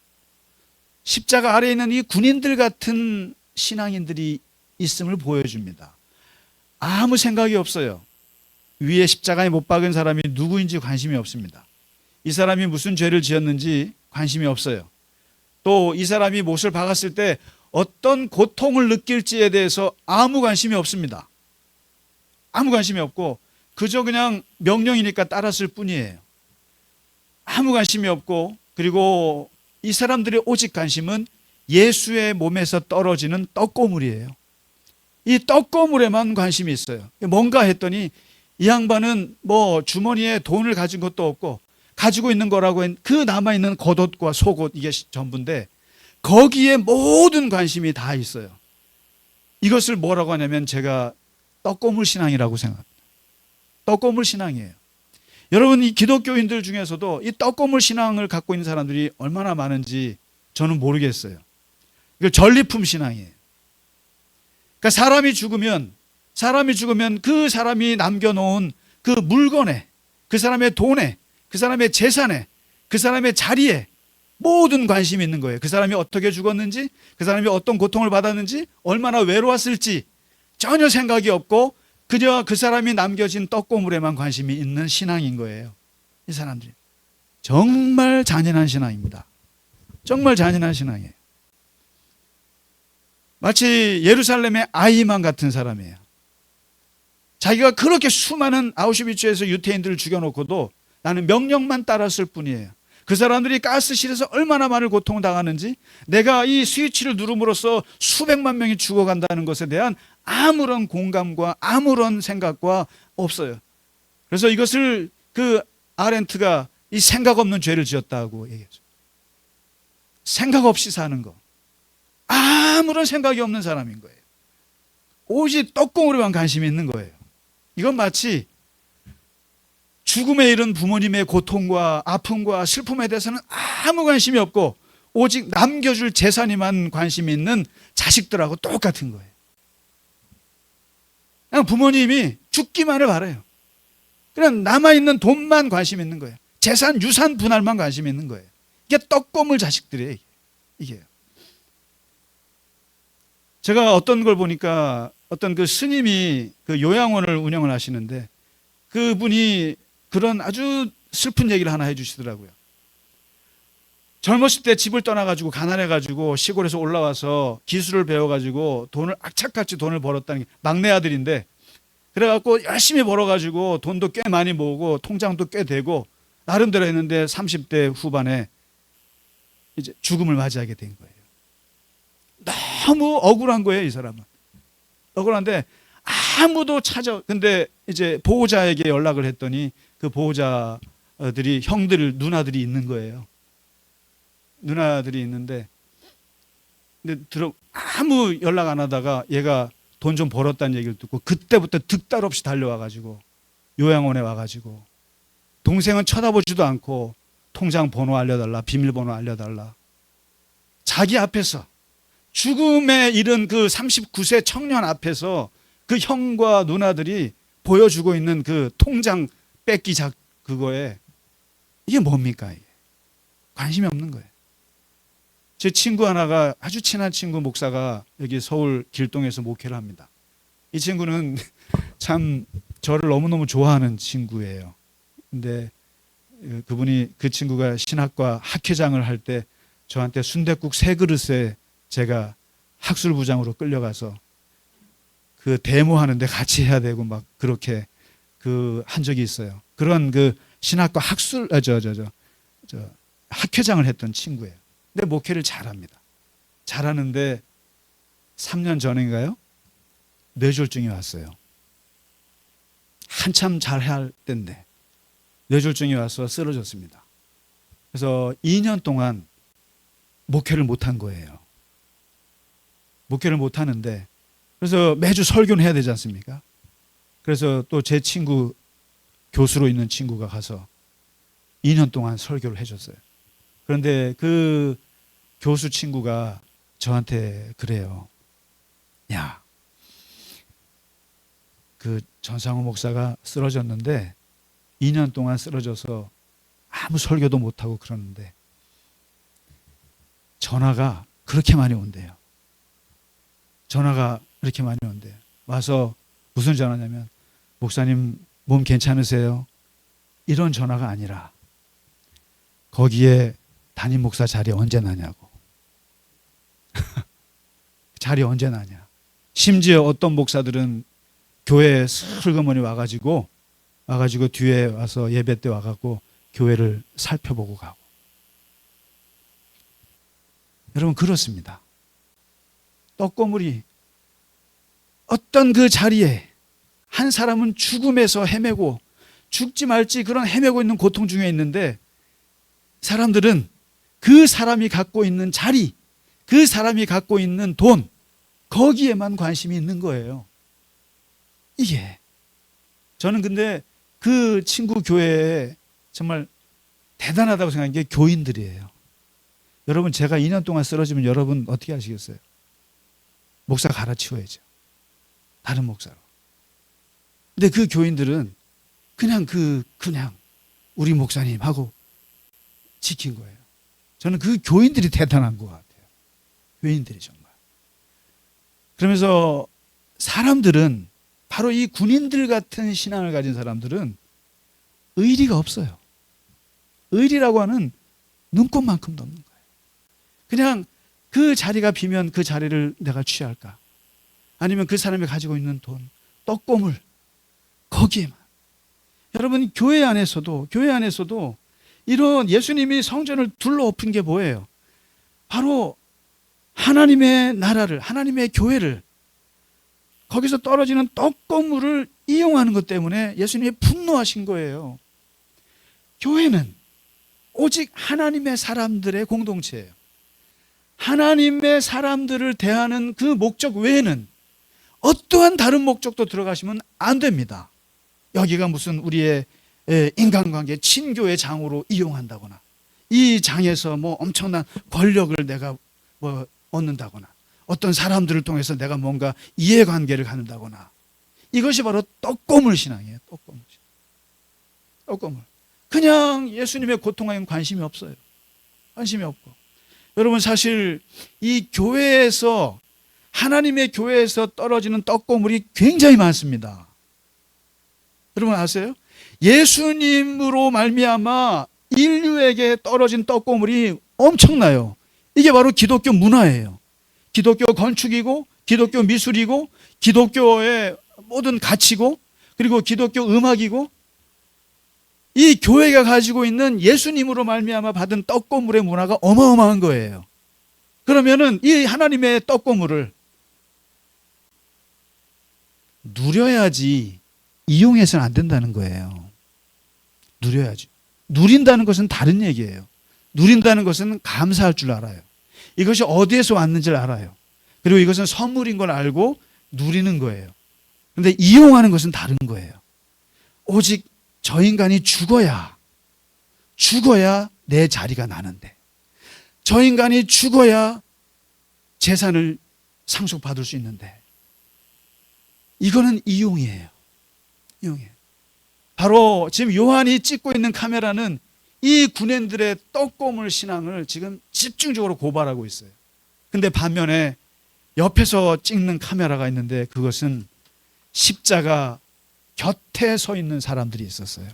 십자가 아래에 있는 이 군인들 같은 신앙인들이 있음을 보여줍니다. 아무 생각이 없어요. 위에 십자가에 못 박은 사람이 누구인지 관심이 없습니다. 이 사람이 무슨 죄를 지었는지 관심이 없어요. 또 이 사람이 못을 박았을 때 어떤 고통을 느낄지에 대해서 아무 관심이 없습니다. 아무 관심이 없고 그저 그냥 명령이니까 따랐을 뿐이에요. 아무 관심이 없고, 그리고 이 사람들의 오직 관심은 예수의 몸에서 떨어지는 떡고물이에요. 이 떡고물에만 관심이 있어요. 뭔가 했더니 이 양반은 뭐 주머니에 돈을 가진 것도 없고 가지고 있는 거라고 그 남아있는 겉옷과 속옷, 이게 전부인데 거기에 모든 관심이 다 있어요. 이것을 뭐라고 하냐면 제가 떡고물 신앙이라고 생각합니다. 떡고물 신앙이에요. 여러분, 이 기독교인들 중에서도 이 떡고물 신앙을 갖고 있는 사람들이 얼마나 많은지 저는 모르겠어요. 이거 전리품 신앙이에요. 그러니까 사람이 죽으면 그 사람이 남겨놓은 그 물건에, 그 사람의 돈에, 그 사람의 재산에, 그 사람의 자리에 모든 관심이 있는 거예요. 그 사람이 어떻게 죽었는지, 그 사람이 어떤 고통을 받았는지, 얼마나 외로웠을지 전혀 생각이 없고 그저 그 사람이 남겨진 떡고물에만 관심이 있는 신앙인 거예요. 이 사람들이 정말 잔인한 신앙입니다. 정말 잔인한 신앙이에요. 마치 예루살렘의 아이만 같은 사람이에요. 자기가 그렇게 수많은 아우슈비츠에서 유태인들을 죽여놓고도 나는 명령만 따랐을 뿐이에요. 그 사람들이 가스실에서 얼마나 많은 고통을 당하는지, 내가 이 스위치를 누름으로써 수백만 명이 죽어간다는 것에 대한 아무런 공감과 아무런 생각과 없어요. 그래서 이것을 그 아렌트가 이 생각 없는 죄를 지었다고 얘기했죠. 생각 없이 사는 거. 아무런 생각이 없는 사람인 거예요. 오직 떡고물에만 관심이 있는 거예요. 이건 마치 죽음에 이른 부모님의 고통과 아픔과 슬픔에 대해서는 아무 관심이 없고 오직 남겨줄 재산에만 관심이 있는 자식들하고 똑같은 거예요. 그냥 부모님이 죽기만을 바라요. 그냥 남아있는 돈만 관심 있는 거예요. 재산, 유산 분할만 관심 있는 거예요. 이게 떡고물 자식들이에요. 이게요. 제가 어떤 걸 보니까 어떤 그 스님이 그 요양원을 운영을 하시는데 그분이 그런 아주 슬픈 얘기를 하나 해주시더라고요. 젊었을 때 집을 떠나가지고 가난해가지고 시골에서 올라와서 기술을 배워가지고 돈을 악착같이 돈을 벌었다는 게 막내 아들인데, 그래갖고 열심히 벌어가지고 돈도 꽤 많이 모으고 통장도 꽤 되고 나름대로 했는데 30대 후반에 이제 죽음을 맞이하게 된 거예요. 너무 억울한 거예요, 이 사람은. 억울한데 아무도 근데 이제 보호자에게 연락을 했더니 그 보호자들이 누나들이 있는 거예요. 누나들이 있는데, 근데 아무 연락 안 하다가 얘가 돈 좀 벌었다는 얘기를 듣고 그때부터 득달 없이 달려와가지고 요양원에 와가지고 동생은 쳐다보지도 않고 통장 번호 알려달라, 비밀번호 알려달라. 자기 앞에서 죽음에 이른 그 39세 청년 앞에서 그 형과 누나들이 보여주고 있는 그 통장 뺏기 그거에 이게 뭡니까? 이게 관심이 없는 거예요. 제 친구 하나가, 아주 친한 친구 목사가 여기 서울 길동에서 목회를 합니다. 이 친구는 참 저를 너무너무 좋아하는 친구예요. 근데 그 친구가 신학과 학회장을 할 때 저한테 순댓국 3그릇에 제가 학술부장으로 끌려가서 그 데모하는데 같이 해야 되고 막 그렇게 한 적이 있어요. 그런 그 신학과 학회장을 했던 친구예요. 근데 목회를 잘합니다. 잘하는데 3년 전인가요? 뇌졸중이 왔어요. 한참 잘할 때인데 뇌졸중이 와서 쓰러졌습니다. 그래서 2년 동안 목회를 못한 거예요. 목회를 못하는데, 그래서 매주 설교는 해야 되지 않습니까? 그래서 또 제 친구, 교수로 있는 친구가 가서 2년 동안 설교를 해줬어요. 그런데 그 교수 친구가 저한테 그래요. 야, 그 전상호 목사가 쓰러졌는데 2년 동안 쓰러져서 아무 설교도 못하고 그러는데 전화가 그렇게 많이 온대요. 전화가 그렇게 많이 온대요. 와서 무슨 전화냐면, 목사님 몸 괜찮으세요? 이런 전화가 아니라 거기에 담임 목사 자리 언제 나냐고. 자리 언제 나냐. 심지어 어떤 목사들은 교회에 슬그머니 와가지고 뒤에 와서 예배 때 와가지고 교회를 살펴보고 가고. 여러분, 그렇습니다. 떡고물이 어떤 그 자리에 한 사람은 죽음에서 헤매고 죽지 말지 그런 헤매고 있는 고통 중에 있는데, 사람들은 그 사람이 갖고 있는 자리, 그 사람이 갖고 있는 돈, 거기에만 관심이 있는 거예요. 이게. 저는 근데 그 친구 교회에 정말 대단하다고 생각한 게 교인들이에요. 여러분, 제가 2년 동안 쓰러지면 여러분 어떻게 하시겠어요? 목사 갈아치워야죠. 다른 목사로. 근데 그 교인들은 그냥 우리 목사님하고 지킨 거예요. 저는 그 교인들이 대단한 것 같아요. 교인들이 정말. 그러면서 사람들은, 바로 이 군인들 같은 신앙을 가진 사람들은 의리가 없어요. 의리라고 하는 눈꼽만큼도 없는 거예요. 그냥 그 자리가 비면 그 자리를 내가 취할까? 아니면 그 사람이 가지고 있는 돈, 떡고물, 거기에만. 여러분, 교회 안에서도 이런 예수님이 성전을 둘러엎은 게 뭐예요? 바로 하나님의 나라를, 하나님의 교회를, 거기서 떨어지는 떡고물을 이용하는 것 때문에 예수님이 분노하신 거예요. 교회는 오직 하나님의 사람들의 공동체예요. 하나님의 사람들을 대하는 그 목적 외에는 어떠한 다른 목적도 들어가시면 안 됩니다. 여기가 무슨 우리의 인간관계, 친교의 장으로 이용한다거나, 이 장에서 뭐 엄청난 권력을 내가 뭐 얻는다거나, 어떤 사람들을 통해서 내가 뭔가 이해관계를 갖는다거나, 이것이 바로 떡고물 신앙이에요. 떡고물 신앙. 떡고물. 그냥 예수님의 고통에 관심이 없어요. 관심이 없고. 여러분, 사실 이 교회에서, 하나님의 교회에서 떨어지는 떡고물이 굉장히 많습니다. 여러분 아세요? 예수님으로 말미암아 인류에게 떨어진 떡고물이 엄청나요. 이게 바로 기독교 문화예요. 기독교 건축이고, 기독교 미술이고, 기독교의 모든 가치고, 그리고 기독교 음악이고, 이 교회가 가지고 있는 예수님으로 말미암아 받은 떡고물의 문화가 어마어마한 거예요. 그러면은 이 하나님의 떡고물을 누려야지 이용해서는 안 된다는 거예요. 누려야지. 누린다는 것은 다른 얘기예요. 누린다는 것은 감사할 줄 알아요. 이것이 어디에서 왔는지를 알아요. 그리고 이것은 선물인 걸 알고 누리는 거예요. 그런데 이용하는 것은 다른 거예요. 오직 저 인간이 죽어야 내 자리가 나는데, 저 인간이 죽어야 재산을 상속받을 수 있는데, 이거는 이용이에요. 이용이에요. 바로 지금 요한이 찍고 있는 카메라는 이 군인들의 떡고물 신앙을 지금 집중적으로 고발하고 있어요. 근데 반면에 옆에서 찍는 카메라가 있는데, 그것은 십자가 곁에 서 있는 사람들이 있었어요.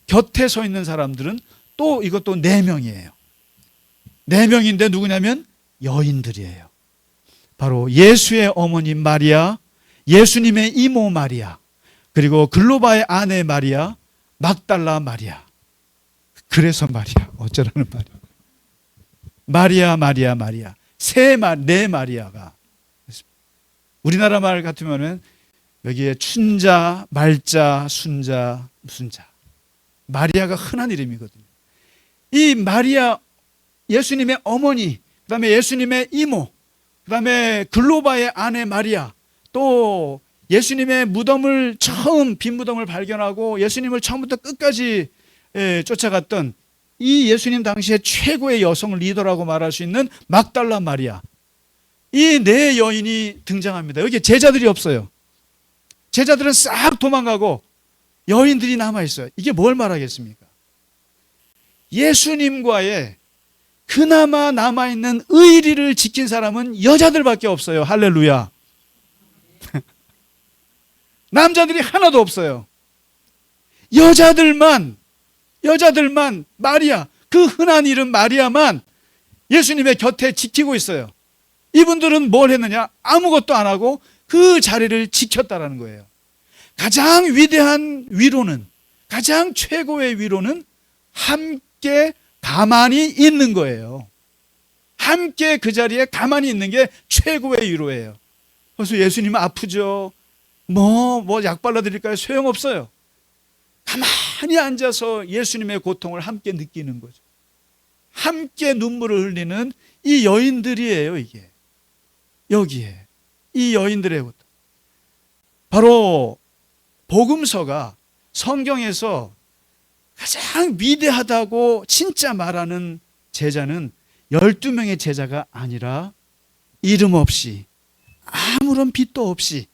곁에 서 있는 사람들은 또 이것도 4명이에요. 4명인데 누구냐면 여인들이에요. 바로 예수의 어머니 마리아, 예수님의 이모 마리아, 그리고 글로바의 아내 마리아, 막달라 마리아. 그래서 마리아, 어쩌라는 마리아. 마리아. 네 마리아가. 우리나라 말 같으면은 여기에 춘자, 말자, 순자, 무슨 자. 마리아가 흔한 이름이거든요. 이 마리아, 예수님의 어머니, 그 다음에 예수님의 이모, 그 다음에 글로바의 아내 마리아, 또 예수님의 무덤을 빈 무덤을 발견하고 예수님을 처음부터 끝까지 쫓아갔던 이 예수님 당시의 최고의 여성 리더라고 말할 수 있는 막달라 마리아, 이 네 여인이 등장합니다. 여기 제자들이 없어요. 제자들은 싹 도망가고 여인들이 남아있어요. 이게 뭘 말하겠습니까? 예수님과의 그나마 남아있는 의리를 지킨 사람은 여자들밖에 없어요. 할렐루야. 남자들이 하나도 없어요. 여자들만 마리아, 그 흔한 이름 마리아만 예수님의 곁에 지키고 있어요. 이분들은 뭘 했느냐? 아무것도 안 하고 그 자리를 지켰다라는 거예요. 가장 위대한 위로는, 가장 최고의 위로는 함께 가만히 있는 거예요. 함께 그 자리에 가만히 있는 게 최고의 위로예요. 그래서 예수님은 아프죠. 약 발라드릴까요? 소용없어요. 가만히 앉아서 예수님의 고통을 함께 느끼는 거죠. 함께 눈물을 흘리는 이 여인들이에요, 이게. 여기에. 이 여인들의 고통. 바로 복음서가 성경에서 가장 위대하다고 진짜 말하는 제자는 12명의 제자가 아니라 이름 없이 아무런 빛도 없이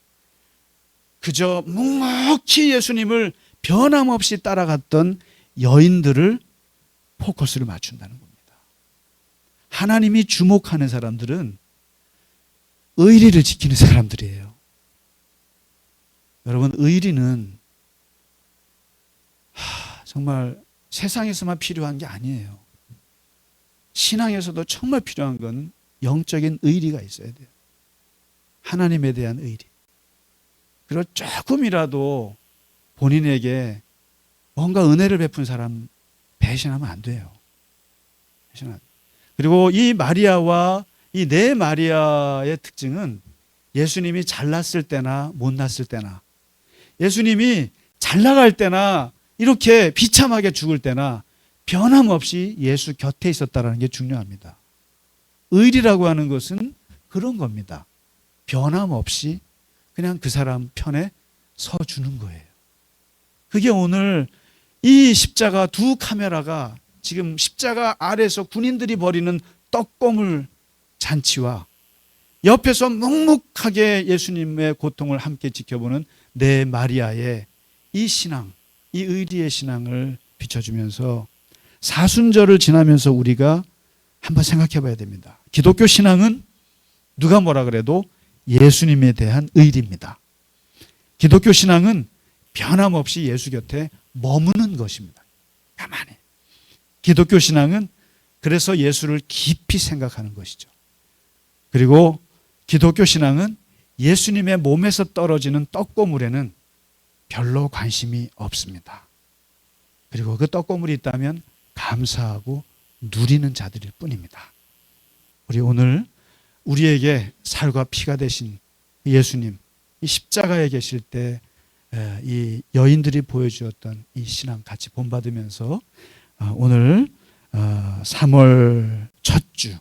그저 묵묵히 예수님을 변함없이 따라갔던 여인들을 포커스를 맞춘다는 겁니다. 하나님이 주목하는 사람들은 의리를 지키는 사람들이에요. 여러분, 의리는 정말 세상에서만 필요한 게 아니에요. 신앙에서도 정말 필요한 건 영적인 의리가 있어야 돼요. 하나님에 대한 의리. 그리고 조금이라도 본인에게 뭔가 은혜를 베푼 사람 배신하면 안 돼요. 그리고 이 마리아와 이 네 마리아의 특징은 예수님이 잘났을 때나 못났을 때나, 예수님이 잘 나갈 때나 이렇게 비참하게 죽을 때나 변함없이 예수 곁에 있었다는 게 중요합니다. 의리라고 하는 것은 그런 겁니다. 변함없이 그냥 그 사람 편에 서주는 거예요. 그게 오늘 이 십자가 두 카메라가 지금 십자가 아래에서 군인들이 벌이는 떡고물 잔치와 옆에서 묵묵하게 예수님의 고통을 함께 지켜보는 네 마리아의 이 신앙, 이 의리의 신앙을 비춰주면서 사순절을 지나면서 우리가 한번 생각해 봐야 됩니다. 기독교 신앙은 누가 뭐라 그래도 예수님에 대한 의리입니다. 기독교 신앙은 변함없이 예수 곁에 머무는 것입니다. 가만히. 기독교 신앙은 그래서 예수를 깊이 생각하는 것이죠. 그리고 기독교 신앙은 예수님의 몸에서 떨어지는 떡고물에는 별로 관심이 없습니다. 그리고 그 떡고물이 있다면 감사하고 누리는 자들일 뿐입니다. 우리 오늘 우리에게 살과 피가 되신 예수님, 이 십자가에 계실 때 이 여인들이 보여주었던 이 신앙 같이 본받으면서 오늘 3월 첫 주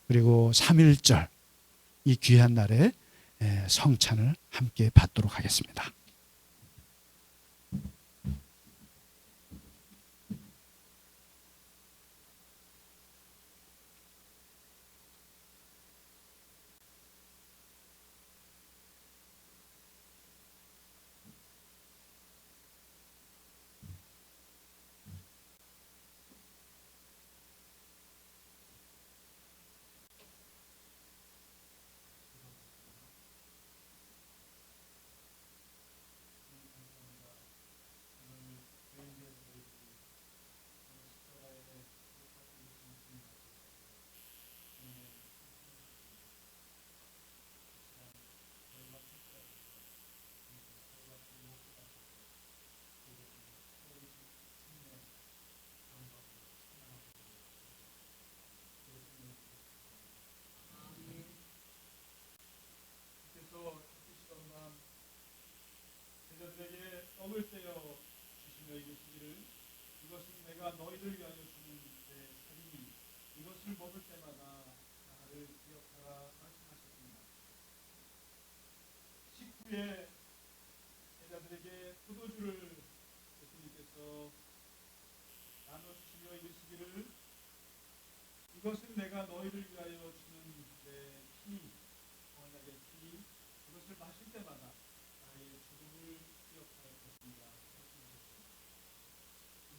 그리고 3.1절 이 귀한 날에 성찬을 함께 받도록 하겠습니다. 제자들에게 떡을 떼어 주시며 이르시기를 이것은 내가 너희를 위하여 주는 내 살이니 이것을 먹을 때마다 나를 기억하라 말씀하셨습니다. 식후에 주님께서 나눠주시며 이르시기를 이것은 내가 너희를 위하여 주는 내 피, 언약의 피, 그것을 마실 때마다 나의 죽음을 기억하여 것입니다.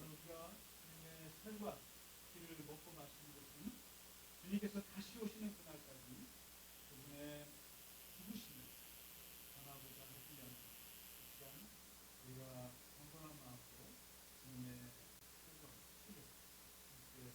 우리가 주님의 살과 피를 먹고 마시는 것은 주님께서 다시 오시는 그날까지 그분의 죽으심을 전하고자 하기 위함입니다. 이 시간 우리가 건강한 마음으로 주님의 살과 피를 함께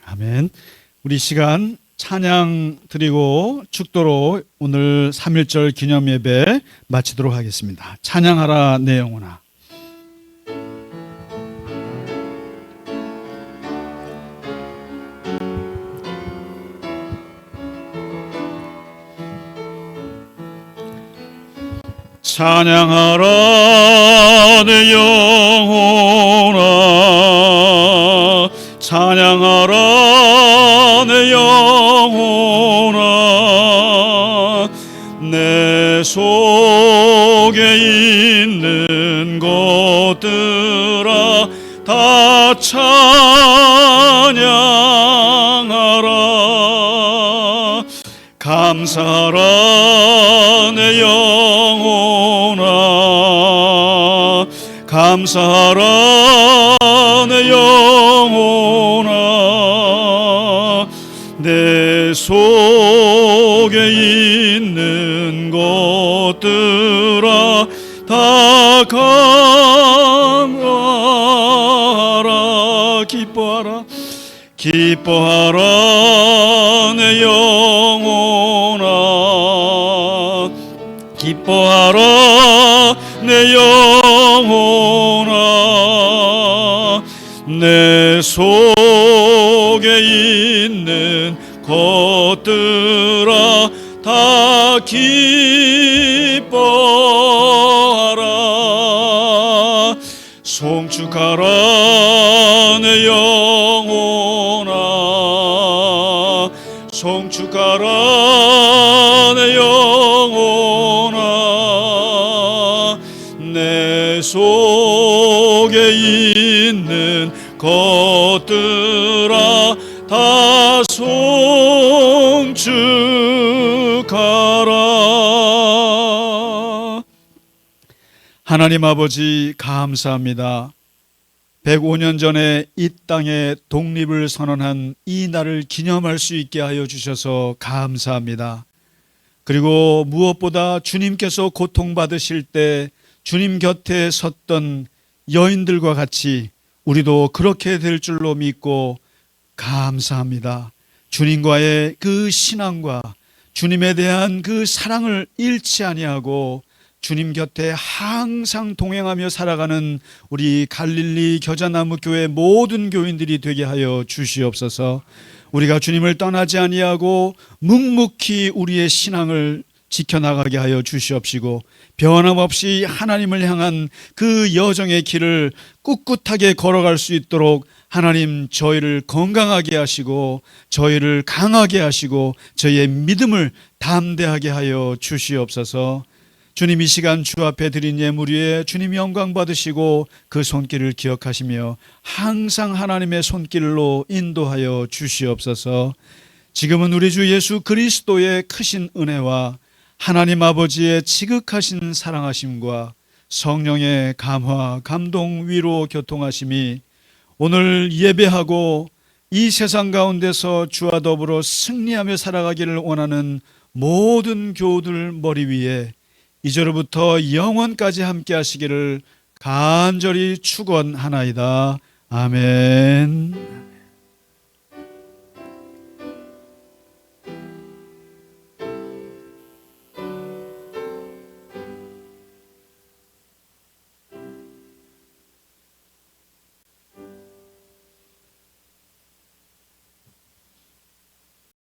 아멘. 우리 시간 찬양 드리고 축도로 오늘 3.1절 기념 예배 마치도록 하겠습니다. 찬양하라 내 영혼아. 찬양하라 내 영혼아, 찬양하라 내 영혼아, 내 속에 있는 것들아 다 찬양하라. 감사하라 내 영혼아, 감사하라 내 영혼아. 내 속에 있는 것들아 다 감사하라. 기뻐하라, 기뻐하라 내 영혼아, 기뻐하라 내 영혼아. 내 속에 있는 것들아 다 기뻐하라. 송축하라 내 영혼아, 송축하라 내 영혼아. 내 속에 있는 것들아 다 송축하라. 하나님 아버지 감사합니다. 105년 전에 이 땅에 독립을 선언한 이 날을 기념할 수 있게 하여 주셔서 감사합니다. 그리고 무엇보다 주님께서 고통받으실 때 주님 곁에 섰던 여인들과 같이 우리도 그렇게 될 줄로 믿고 감사합니다. 주님과의 그 신앙과 주님에 대한 그 사랑을 잃지 아니하고 주님 곁에 항상 동행하며 살아가는 우리 갈릴리 겨자나무 교회 모든 교인들이 되게 하여 주시옵소서. 우리가 주님을 떠나지 아니하고 묵묵히 우리의 신앙을 지켜나가게 하여 주시옵시고 변함없이 하나님을 향한 그 여정의 길을 꿋꿋하게 걸어갈 수 있도록 하나님 저희를 건강하게 하시고 저희를 강하게 하시고 저희의 믿음을 담대하게 하여 주시옵소서. 주님 이 시간 주 앞에 드린 예물 위에 주님 영광 받으시고 그 손길을 기억하시며 항상 하나님의 손길로 인도하여 주시옵소서. 지금은 우리 주 예수 그리스도의 크신 은혜와 하나님 아버지의 지극하신 사랑하심과 성령의 감화, 감동, 위로, 교통하심이 오늘 예배하고 이 세상 가운데서 주와 더불어 승리하며 살아가기를 원하는 모든 교우들 머리 위에 이제로부터 영원까지 함께 하시기를 간절히 축원하나이다. 아멘.